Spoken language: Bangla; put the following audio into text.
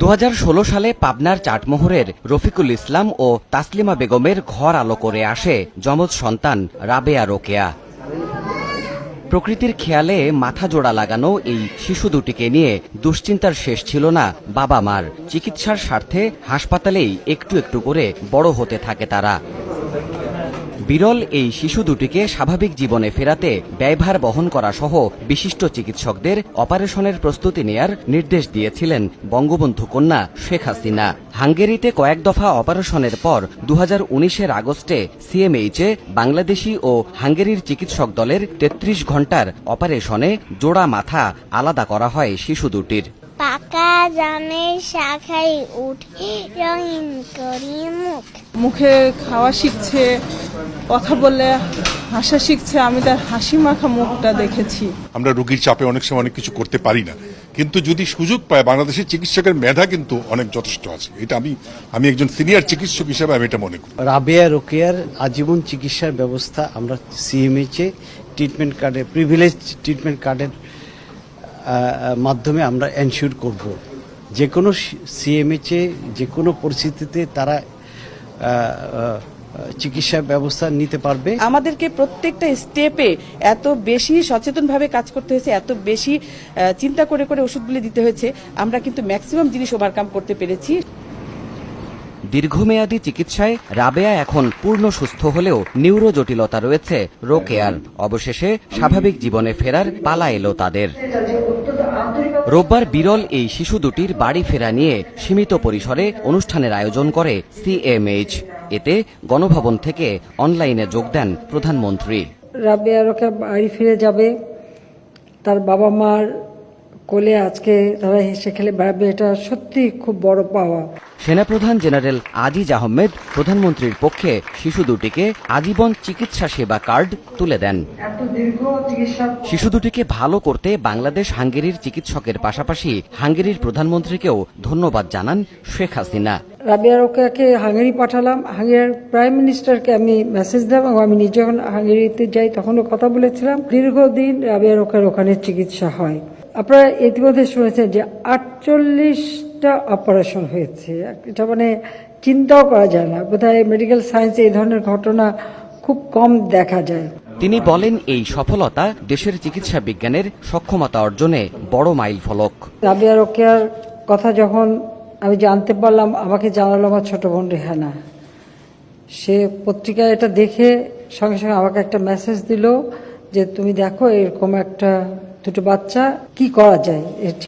2016 সালে পাবনার চাটমোহরের রফিকুল ইসলাম ও তাসলিমা বেগমের ঘর আলো করে আসে যমজ সন্তান রাবেয়া রোকেয়া। প্রকৃতির খেয়ালে মাথা জোড়া লাগানো এই শিশু দুটিকে নিয়ে দুশ্চিন্তার শেষ ছিল না বাবা মার। চিকিৎসার স্বার্থে হাসপাতালেই একটু একটু করে বড় হতে থাকে তারা। বিরল এই শিশু দুটিকে স্বাভাবিক জীবনে ফেরাতে ব্যয়ভার বহন করা সহ বিশিষ্ট চিকিৎসকদের অপারেশনের প্রস্তুতি নেয়ার নির্দেশ দিয়েছিলেন বঙ্গবন্ধু কন্যা শেখ হাসিনা। হাঙ্গেরিতে কয়েক দফা অপারেশনের পর 2019-এর আগস্টে সিএমএইচে বাংলাদেশি ও হাঙ্গেরির চিকিৎসক দলের 33 ঘণ্টার অপারেশনে জোড়া মাথা আলাদা করা হয় শিশু দুটির। পাকা জামের শাখায় উঠে রঙিন করি মুখে খাওয়া শিখছে, কথা বলে হাসা শিখছে। আমি তার হাসি মাখা মুখটা দেখেছি। আমরা রোগীর চাপে অনেক সময় অনেক কিছু করতে পারি না, কিন্তু যদি সুযোগ পায় বাংলাদেশের চিকিৎসকের মেধা কিন্তু অনেক যথেষ্ট আছে। এটা আমি একজন সিনিয়র চিকিৎসক হিসেবে আমি এটা মনে করি। রাবেয়া রোকেয়ার আজীবন চিকিৎসার ব্যবস্থা আমরা সিএমএইচে ট্রিটমেন্ট কার্ডের প্রিভিলেজ ট্রিটমেন্ট কার্ডের মাধ্যমে আমরা এনশিওর করব। যে কোনো সিএমএইচে যে কোনো পরিস্থিতিতে তারা চিকিৎসা ব্যবস্থা নিতে পারবে। আমাদেরকে প্রত্যেকটা স্টেপে এত বেশি সচেতনভাবে কাজ করতে হয়েছে, এত বেশি চিন্তা করে করে ওষুধগুলি দিতে হয়েছে, আমরা কিন্তু ম্যাক্সিমাম জিনিস ওভারকাম করতে পেরেছি। দীর্ঘমেয়াদী চিকিৎসায় রাবেয়া এখন পূর্ণ সুস্থ হলেও নিউরো জটিলতা রয়েছে রোকেয়ার। অবশেষে স্বাভাবিক জীবনে ফেরার পালা এলো তাদের। রোববার বিরল এই শিশু দুটির বাড়ি ফেরা নিয়ে সীমিত পরিসরে অনুষ্ঠানের আয়োজন করে সিএমএইচ। এতে গণভবন থেকে অনলাইনে যোগ দেন প্রধানমন্ত্রী। রাবেয়া রোকেয়া বাড়ি ফিরে যাবে, তার বাবা মার কোলে আজকে তারা হেসে খেলে বেড়াবে, এটা সত্যি খুব বড় পাওয়া। সেনাপ্রধান জেনারেল আজিজ আহমেদ প্রধানমন্ত্রীর পক্ষে শিশু দুটিকে আজীবন চিকিৎসা সেবা কার্ড তুলে দেন। শিশু দুটিকে ভালো করতে বাংলাদেশ হাঙ্গেরির চিকিৎসকের পাশাপাশি হাঙ্গেরির প্রধানমন্ত্রীকেও ধন্যবাদ জানান শেখ হাসিনা। রাবেয়া রোকেয়াকে হাঙ্গেরি পাঠালাম, হাঙ্গেরির প্রাইম মিনিস্টারকে আমি মেসেজ দেব, এবং আমি নিজে যখন হাঙ্গেরিতে যাই তখনও কথা বলেছিলাম। দীর্ঘদিন রাবেয়া রোকেয়ার ওখানে চিকিৎসা হয়। আপনারা ইতিমধ্যে শুনেছেন যে 48টা অপারেশন হয়েছে। এটা মানে চিন্তাও করা যায় না। বোধহয় মেডিকেল সায়েন্সে এই ধরনের ঘটনা খুব কম দেখা যায়। তিনি বলেন, এই সফলতা দেশের চিকিৎসা বিজ্ঞানের সক্ষমতা অর্জনে বড় মাইল ফলক। রাবেয়া রোকেয়ার কথা যখন আমি জানতে পারলাম, আমাকে জানালো আমার ছোট বোন রেহানা। সে পত্রিকায় এটা দেখে সঙ্গে সঙ্গে আমাকে একটা মেসেজ দিল যে তুমি দেখো এরকম একটা দুটো বাচ্চা, কি করা যায়।